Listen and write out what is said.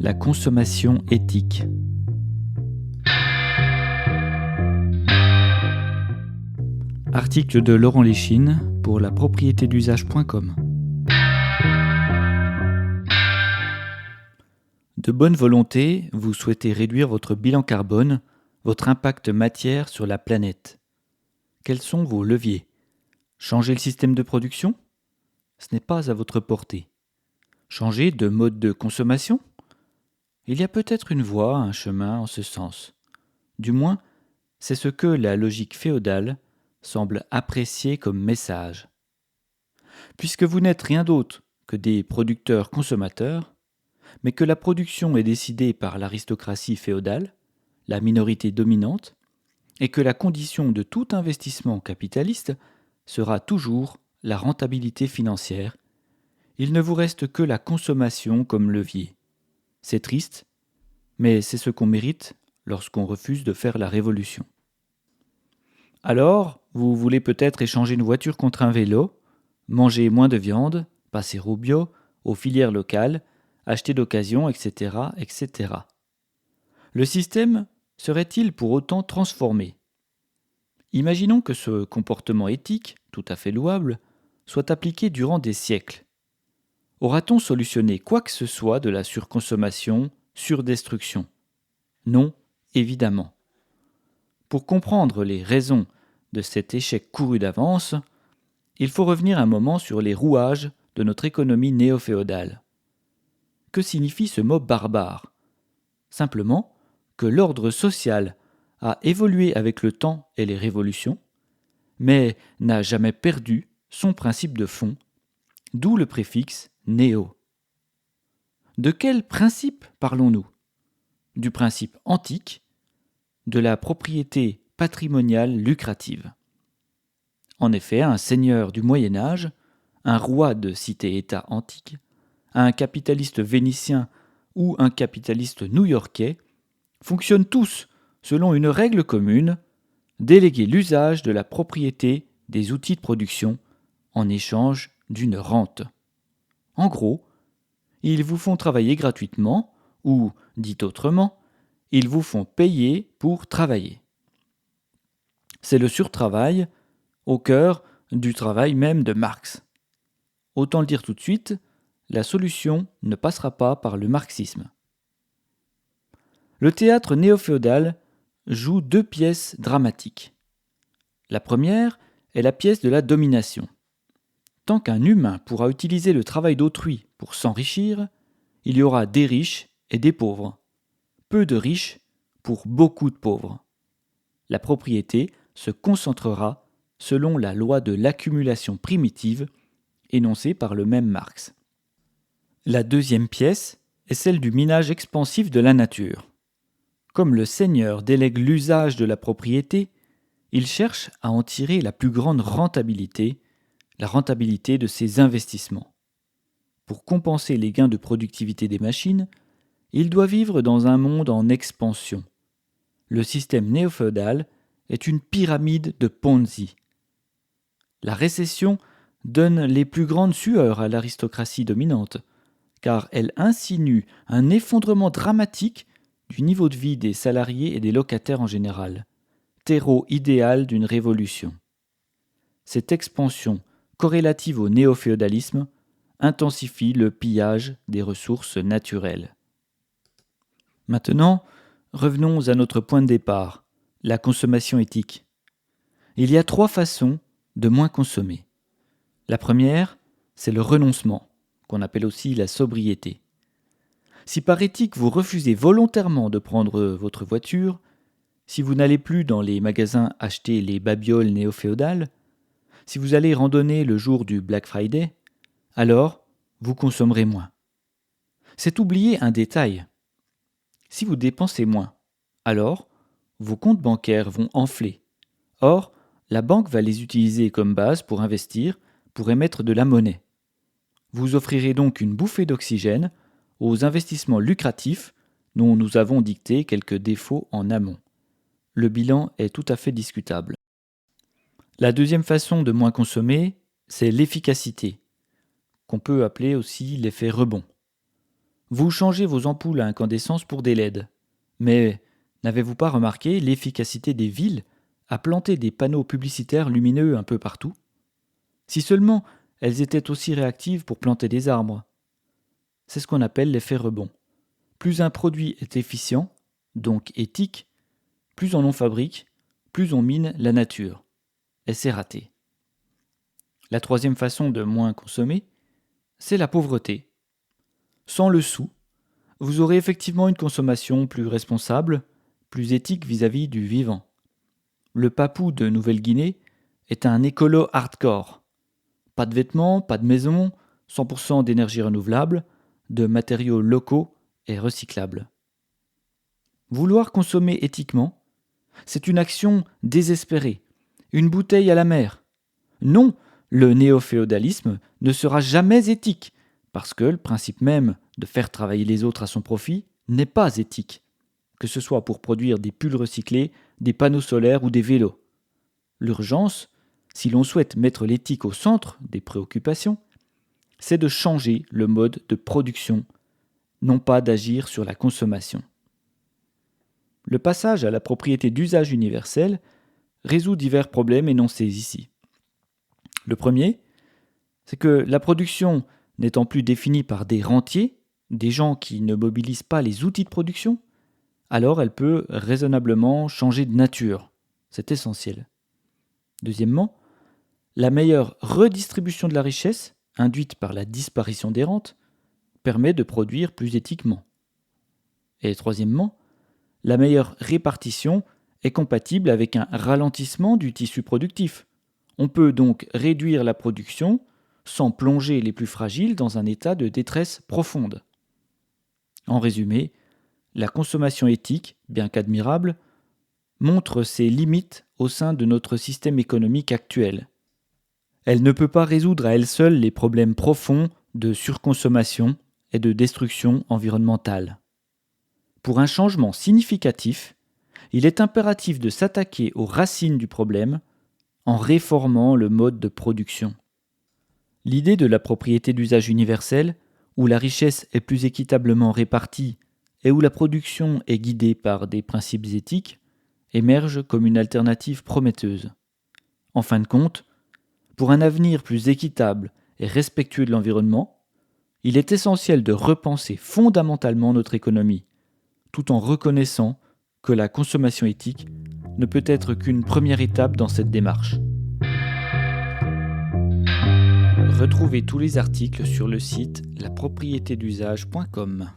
La consommation éthique. Article de Laurent Léchine pour la propriétédusage.com. De bonne volonté, vous souhaitez réduire votre bilan carbone, votre impact matière sur la planète. Quels sont vos leviers ? Changer le système de production ? Ce n'est pas à votre portée. Changer de mode de consommation ? Il y a peut-être une voie, un chemin en ce sens. Du moins, c'est ce que la logique féodale semble apprécier comme message. Puisque vous n'êtes rien d'autre que des producteurs-consommateurs, mais que la production est décidée par l'aristocratie féodale, la minorité dominante, et que la condition de tout investissement capitaliste sera toujours la rentabilité financière, il ne vous reste que la consommation comme levier. C'est triste, mais c'est ce qu'on mérite lorsqu'on refuse de faire la révolution. Alors, vous voulez peut-être échanger une voiture contre un vélo, manger moins de viande, passer au bio, aux filières locales, acheter d'occasion, etc., etc. Le système serait-il pour autant transformé ? Imaginons que ce comportement éthique, tout à fait louable, soit appliqué durant des siècles. Aura-t-on solutionné quoi que ce soit de la surconsommation, surdestruction ? Non, évidemment. Pour comprendre les raisons de cet échec couru d'avance, il faut revenir un moment sur les rouages de notre économie néo-féodale. Que signifie ce mot barbare ? Simplement que l'ordre social a évolué avec le temps et les révolutions, mais n'a jamais perdu son principe de fond, d'où le préfixe néo. De quel principe parlons-nous ? Du principe antique, de la propriété patrimoniale lucrative. En effet, un seigneur du Moyen Âge, un roi de cité-État antique, un capitaliste vénitien ou un capitaliste new-yorkais fonctionnent tous selon une règle commune, déléguer l'usage de la propriété des outils de production en échange d'une rente. En gros, ils vous font travailler gratuitement ou, dit autrement, ils vous font payer pour travailler. C'est le surtravail au cœur du travail même de Marx. Autant le dire tout de suite, la solution ne passera pas par le marxisme. Le théâtre néo-féodal joue deux pièces dramatiques. La première est la pièce de la domination. Tant qu'un humain pourra utiliser le travail d'autrui pour s'enrichir, il y aura des riches et des pauvres. Peu de riches pour beaucoup de pauvres. La propriété se concentrera selon la loi de l'accumulation primitive énoncée par le même Marx. La deuxième pièce est celle du minage expansif de la nature. Comme le seigneur délègue l'usage de la propriété, il cherche à en tirer la plus grande rentabilité, la rentabilité de ses investissements. Pour compenser les gains de productivité des machines, il doit vivre dans un monde en expansion. Le système néo-féodal est une pyramide de Ponzi. La récession donne les plus grandes sueurs à l'aristocratie dominante, car elle insinue un effondrement dramatique du niveau de vie des salariés et des locataires en général, terreau idéal d'une révolution. Cette expansion, corrélative au néo-féodalisme, intensifie le pillage des ressources naturelles. Maintenant, revenons à notre point de départ, la consommation éthique. Il y a trois façons de moins consommer. La première, c'est le renoncement, qu'on appelle aussi la sobriété. Si par éthique vous refusez volontairement de prendre votre voiture, si vous n'allez plus dans les magasins acheter les babioles néo-féodales, si vous allez randonner le jour du Black Friday, alors vous consommerez moins. C'est oublier un détail. Si vous dépensez moins, alors vos comptes bancaires vont enfler. Or, la banque va les utiliser comme base pour investir, pour émettre de la monnaie. Vous offrirez donc une bouffée d'oxygène aux investissements lucratifs dont nous avons dicté quelques défauts en amont. Le bilan est tout à fait discutable. La deuxième façon de moins consommer, c'est l'efficacité, qu'on peut appeler aussi l'effet rebond. Vous changez vos ampoules à incandescence pour des LED. Mais n'avez-vous pas remarqué l'efficacité des villes à planter des panneaux publicitaires lumineux un peu partout? Si seulement elles étaient aussi réactives pour planter des arbres. C'est ce qu'on appelle l'effet rebond. Plus un produit est efficient, donc éthique, plus on en fabrique, plus on mine la nature. Et c'est raté. La troisième façon de moins consommer, c'est la pauvreté. Sans le sou, vous aurez effectivement une consommation plus responsable, plus éthique vis-à-vis du vivant. Le papou de Nouvelle-Guinée est un écolo hardcore. Pas de vêtements, pas de maison, 100% d'énergie renouvelable, de matériaux locaux et recyclables. Vouloir consommer éthiquement, c'est une action désespérée, une bouteille à la mer. Non, le néo-féodalisme ne sera jamais éthique, parce que le principe même de faire travailler les autres à son profit n'est pas éthique, que ce soit pour produire des pulls recyclés, des panneaux solaires ou des vélos. L'urgence, si l'on souhaite mettre l'éthique au centre des préoccupations, c'est de changer le mode de production, non pas d'agir sur la consommation. Le passage à la propriété d'usage universel résout divers problèmes énoncés ici. Le premier, c'est que la production n'étant plus définie par des rentiers, des gens qui ne mobilisent pas les outils de production, alors elle peut raisonnablement changer de nature. C'est essentiel. Deuxièmement, la meilleure redistribution de la richesse, induite par la disparition des rentes, permet de produire plus éthiquement. Et troisièmement, la meilleure répartition est compatible avec un ralentissement du tissu productif. On peut donc réduire la production sans plonger les plus fragiles dans un état de détresse profonde. En résumé, la consommation éthique, bien qu'admirable, montre ses limites au sein de notre système économique actuel. Elle ne peut pas résoudre à elle seule les problèmes profonds de surconsommation et de destruction environnementale. Pour un changement significatif, il est impératif de s'attaquer aux racines du problème en réformant le mode de production. L'idée de la propriété d'usage universel, où la richesse est plus équitablement répartie et où la production est guidée par des principes éthiques, émerge comme une alternative prometteuse. En fin de compte, pour un avenir plus équitable et respectueux de l'environnement, il est essentiel de repenser fondamentalement notre économie, tout en reconnaissant que la consommation éthique ne peut être qu'une première étape dans cette démarche. Retrouvez tous les articles sur le site lapropriétédusage.com.